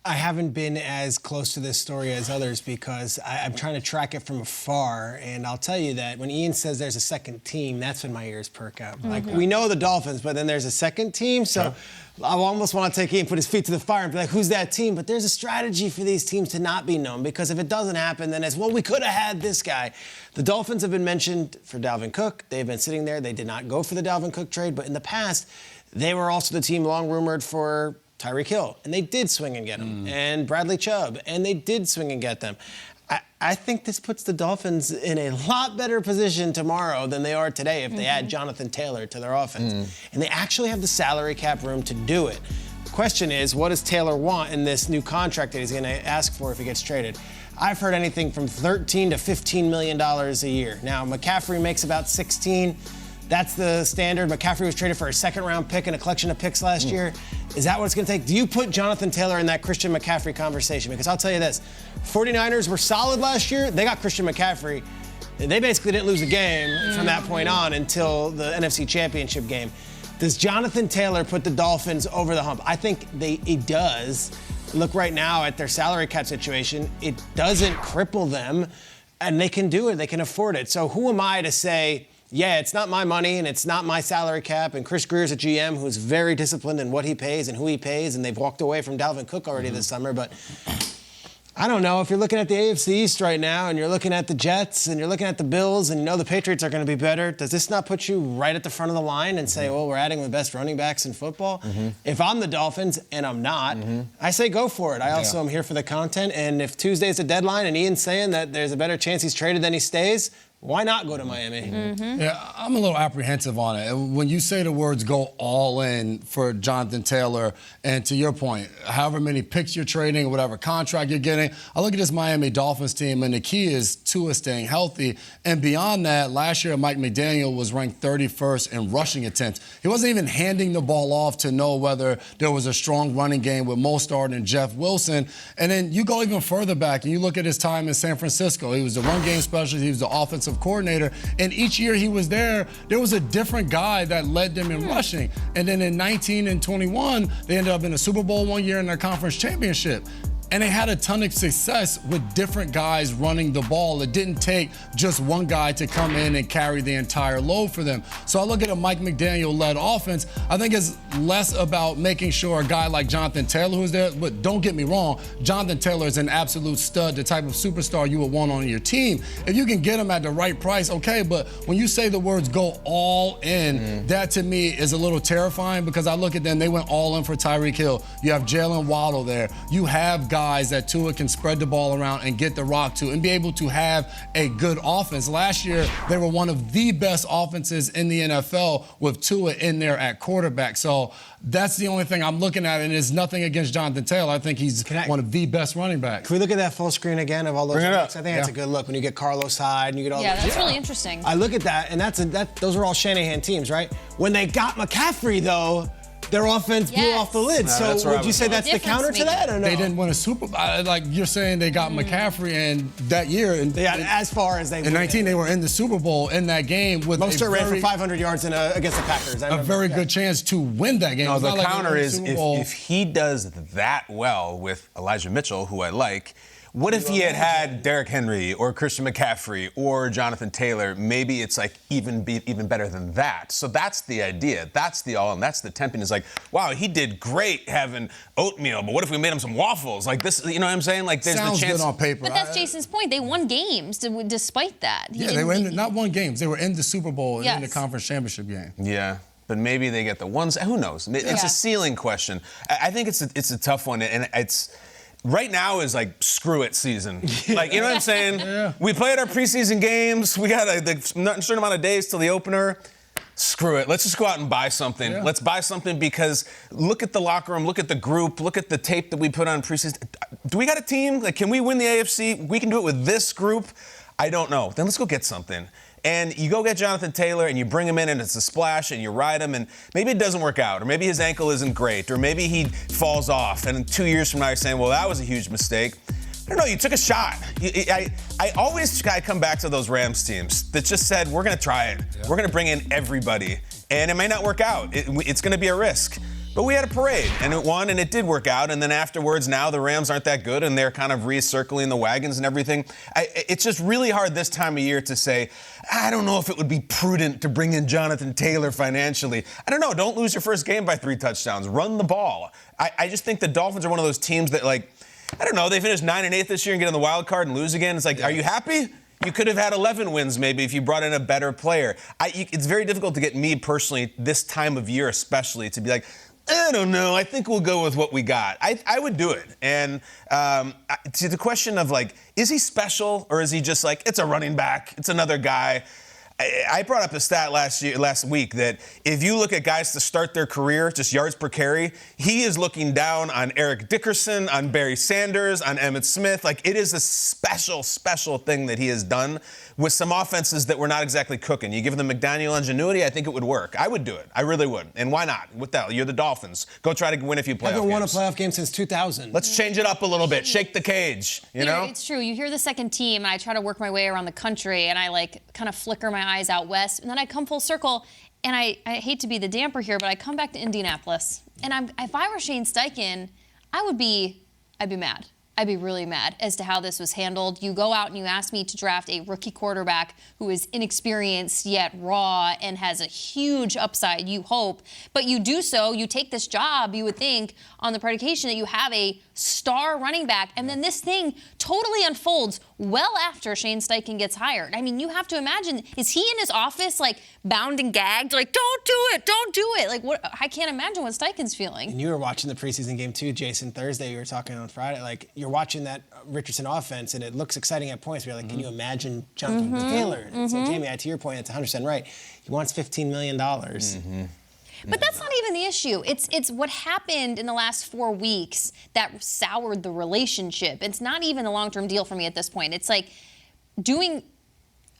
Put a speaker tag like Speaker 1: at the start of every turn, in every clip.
Speaker 1: I haven't been as close to this story as others because I'm trying to track it from afar. And I'll tell you that when Ian says there's a second team, that's when my ears perk up. Like, we know the Dolphins, but then there's a second team. So I almost want to take Ian, put his feet to the fire and be like, who's that team? But there's a strategy for these teams to not be known, because if it doesn't happen, then it's, well, we could have had this guy. The Dolphins have been mentioned for Dalvin Cook. They've been sitting there. They did not go for the Dalvin Cook trade. But in the past, they were also the team long rumored for Tyreek Hill, and they did swing and get him, and Bradley Chubb, and they did swing and get them. I think this puts the Dolphins in a lot better position tomorrow than they are today if they add Jonathan Taylor to their offense. And they actually have the salary cap room to do it. The question is, what does Taylor want in this new contract that he's going to ask for if he gets traded? I've heard anything from $13 to $15 million a year. Now, McCaffrey makes about 16. That's the standard. McCaffrey was traded for a second-round pick and a collection of picks last year. Is that what it's going to take? Do you put Jonathan Taylor in that Christian McCaffrey conversation? Because I'll tell you this, 49ers were solid last year. They got Christian McCaffrey. They basically didn't lose a game from that point on until the NFC Championship game. Does Jonathan Taylor put the Dolphins over the hump? I think it does. Look right now at their salary cap situation. It doesn't cripple them, and they can do it. They can afford it. So who am I to say, yeah, it's not my money and it's not my salary cap, and Chris Greer's a GM who's very disciplined in what he pays and who he pays, and they've walked away from Dalvin Cook already this summer, but I don't know. If you're looking at the AFC East right now and you're looking at the Jets and you're looking at the Bills and you know the Patriots are going to be better, does this not put you right at the front of the line and say, well, we're adding the best running backs in football? If I'm the Dolphins, and I'm not, I say go for it. I also am here for the content, and if Tuesday's the deadline and Ian's saying that there's a better chance he's traded than he stays, why not go to Miami?
Speaker 2: Yeah, I'm a little apprehensive on it. When you say the words go all in for Jonathan Taylor, and to your point, however many picks you're trading, whatever contract you're getting, I look at this Miami Dolphins team, and the key is Tua staying healthy. And beyond that, last year Mike McDaniel was ranked 31st in rushing attempts. He wasn't even handing the ball off to know whether there was a strong running game with Mostert and Jeff Wilson. And then you go even further back, and you look at his time in San Francisco. He was the run game specialist. He was the offensive coordinator, and each year he was there was a different guy that led them in rushing. And then in 19 and 21, they ended up in a Super Bowl one year in their conference championship. And they had a ton of success with different guys running the ball. It didn't take just one guy to come in and carry the entire load for them. So I look at a Mike McDaniel-led offense. I think it's less about making sure a guy like Jonathan Taylor who's there, but don't get me wrong, Jonathan Taylor is an absolute stud, the type of superstar you would want on your team. If you can get him at the right price, okay, but when you say the words go all in, that to me is a little terrifying, because I look at them, they went all in for Tyreek Hill. You have Jalen Waddle there. You have guys that Tua can spread the ball around and get the rock to and be able to have a good offense. Last year, they were one of the best offenses in the NFL with Tua in there at quarterback. So that's the only thing I'm looking at, and it's nothing against Jonathan Taylor. I think he's one of the best running backs.
Speaker 1: Can we look at that full screen again of all those looks? I think that's a good look when you get Carlos Hyde and you get all
Speaker 3: that's really interesting.
Speaker 1: I look at that, and those are all Shanahan teams, right? When they got McCaffrey, though, their offense blew off the lid. So would you say that's the counter to that, or no?
Speaker 2: They didn't win a Super Bowl. Like you're saying, they got McCaffrey, and that year,
Speaker 1: as far as they
Speaker 2: in 19, they were in the Super Bowl in that game with
Speaker 1: Mostert ran for 500 yards against the Packers.
Speaker 2: A very good chance to win that game.
Speaker 4: No, the counter is if he does that well with Elijah Mitchell, who I like. What if he had Derrick Henry or Christian McCaffrey or Jonathan Taylor? Maybe it's like even better than that. So that's the idea. That's the all, and that's the tempting. Is like, wow, he did great having oatmeal, but what if we made him some waffles? Like this, you know what I'm saying? Like there's
Speaker 2: Sounds
Speaker 4: the chance.
Speaker 2: Good on paper.
Speaker 3: But that's Jason's point. They won games despite that.
Speaker 2: They were not won games. They were in the Super Bowl and in the conference championship game.
Speaker 4: Yeah. But maybe they get the ones. Who knows? It's a ceiling question. I think it's a tough one, and it's. Right now is like screw it season. Like, you know what I'm saying? We played our preseason games. We got a certain amount of days till the opener. Screw it. Let's just go out and buy something. Let's buy something, because look at the locker room, look at the group, look at the tape that we put on preseason. Do we got a team? Like, can we win the AFC? We can do it with this group? I don't know. Then let's go get something. And you go get Jonathan Taylor and you bring him in and it's a splash and you ride him, and maybe it doesn't work out, or maybe his ankle isn't great, or maybe he falls off, and 2 years from now you're saying, well, that was a huge mistake. I don't know, you took a shot. I always come back to those Rams teams that just said, we're going to try it. We're going to bring in everybody. And it may not work out. It's going to be a risk. But we had a parade, and it won, and it did work out. And then afterwards, now the Rams aren't that good, and they're kind of recircling the wagons and everything. It's just really hard this time of year to say, I don't know if it would be prudent to bring in Jonathan Taylor financially. I don't know. Don't lose your first game by 3 touchdowns. Run the ball. I just think the Dolphins are one of those teams that, like, I don't know, they finished 9-8 this year and get in the wild card and lose again. It's like, are you happy? You could have had 11 wins maybe if you brought in a better player. It's very difficult to get me personally this time of year especially to be like, I don't know. I think we'll go with what we got. I would do it. And to the question of, like, is he special or is he just like, it's a running back, it's another guy? I brought up a stat last week that if you look at guys to start their career, just yards per carry, he is looking down on Eric Dickerson, on Barry Sanders, on Emmitt Smith. Like, it is a special, special thing that he has done with some offenses that were not exactly cooking. You give them McDaniel ingenuity, I think it would work. I would do it. I really would. And why not? What the hell? You're the Dolphins. Go try to win a few playoff games.
Speaker 1: Haven't won a playoff game since 2000.
Speaker 4: Let's change it up a little bit. Shake the cage, you know?
Speaker 3: It's true. You hear the second team, and I try to work my way around the country, and I, like, kind of flicker my eyes out west, and then I come full circle, and I hate to be the damper here, but I come back to Indianapolis, and if I were Shane Steichen, I'd be mad. I'd be really mad as to how this was handled. You go out and you ask me to draft a rookie quarterback who is inexperienced yet raw and has a huge upside, you hope. But you do so, you take this job, you would think, on the predication that you have a star running back, and then this thing totally unfolds well after Shane Steichen gets hired. I mean, you have to imagine, is he in his office, like, bound and gagged, like, don't do it. Like, what? I can't imagine what Steichen's feeling.
Speaker 1: And you were watching the preseason game too, Jason. Thursday, you were talking on Friday. Like, you're watching that Richardson offense, and it looks exciting at points. You're like, can you imagine Jonathan Taylor? And so, Jamie, to your point, it's 100% right. He wants $15 million.
Speaker 3: But that's not even the issue. It's what happened in the last 4 weeks that soured the relationship. It's not even a long-term deal for me at this point. It's like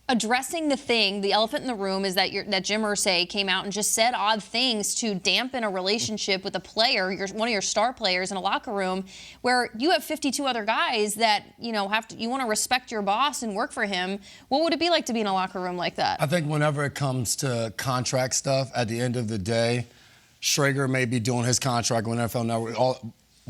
Speaker 3: addressing the elephant in the room is that Jim Irsay came out and just said odd things to dampen a relationship with a player, one of your star players in a locker room, where you have 52 other guys that you want to respect your boss and work for him. What would it be like to be in a locker room like that?
Speaker 2: I think whenever it comes to contract stuff, at the end of the day, Schrager may be doing his contract when NFL Network.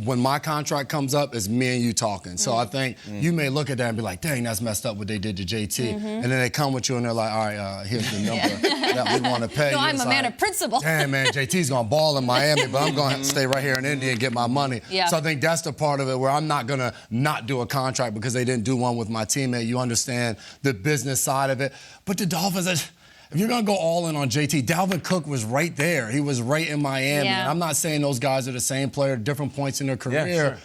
Speaker 2: When my contract comes up, it's me and you talking. So I think you may look at that and be like, dang, that's messed up what they did to JT. And then they come with you and they're like, all right, here's the number that we want to pay.
Speaker 3: No,
Speaker 2: you.
Speaker 3: I'm
Speaker 2: It's
Speaker 3: a man
Speaker 2: like,
Speaker 3: of principle.
Speaker 2: Damn, man, JT's going to ball in Miami, but I'm going to stay right here in Indy and get my money.
Speaker 3: Yeah.
Speaker 2: So I think that's the part of it where I'm not going to not do a contract because they didn't do one with my teammate. You understand the business side of it. But the Dolphins, if you're going to go all in on JT, Dalvin Cook was right there. He was right in Miami.
Speaker 3: Yeah.
Speaker 2: And I'm not saying those guys are the same player, different points in their career,
Speaker 4: sure.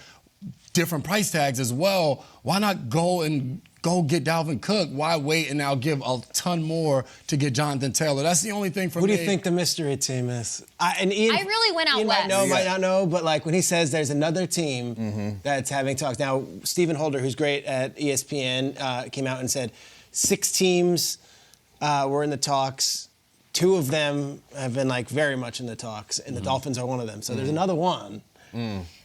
Speaker 2: different price tags as well. Why not go get Dalvin Cook? Why wait and now give a ton more to get Jonathan Taylor? That's the only thing for me.
Speaker 1: Who do you think the mystery team is? And Ian,
Speaker 3: I really went out
Speaker 1: Ian
Speaker 3: west.
Speaker 1: might not know, but like when he says there's another team that's having talks. Now, Stephen Holder, who's great at ESPN, came out and said 6 teams were in the talks. 2 of them have been like very much in the talks, and the Dolphins are one of them. So there's another one.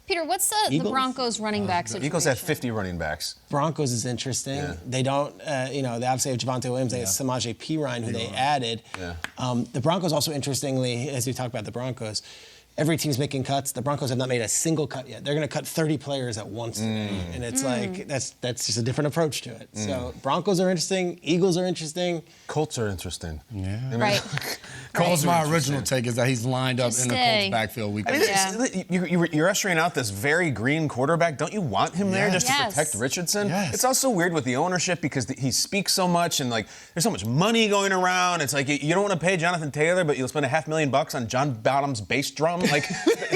Speaker 3: Peter, what's the Broncos running back situation?
Speaker 4: Eagles have 50 running backs.
Speaker 1: Broncos is interesting.
Speaker 4: Yeah.
Speaker 1: They don't, they obviously have Javonte Williams. They have Samaje Perine, who they added.
Speaker 4: Yeah.
Speaker 1: The Broncos also, interestingly, as we talk about the Broncos, every team's making cuts. The Broncos have not made a single cut yet. They're going to cut 30 players at once today. And it's like, that's just a different approach to it. So Broncos are interesting. Eagles are interesting.
Speaker 4: Colts are interesting.
Speaker 2: Yeah.
Speaker 4: I mean,
Speaker 3: Right.
Speaker 2: Colts, my original take is that he's lined up in the Colts backfield week.
Speaker 4: I mean, you're ushering out this very green quarterback. Don't you want him there just to protect Richardson?
Speaker 2: Yes.
Speaker 4: It's also weird with the ownership because he speaks so much and like there's so much money going around. It's like you don't want to pay Jonathan Taylor, but you'll spend $500,000 on John Bottom's bass drum like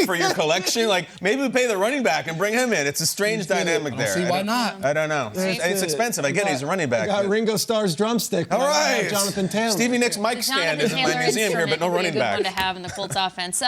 Speaker 4: for your collection. Like maybe we pay the running back and bring him in. It's a strange dynamic there.
Speaker 2: See why not?
Speaker 4: I don't know. It's expensive. I get it. He's a running back.
Speaker 1: Got Ringo Starr's drumstick.
Speaker 4: All right.
Speaker 1: Jonathan Taylor.
Speaker 4: Stevie Nicks' mic stand is in my museum here, but no running back.
Speaker 3: Good one to have in the Colts offense.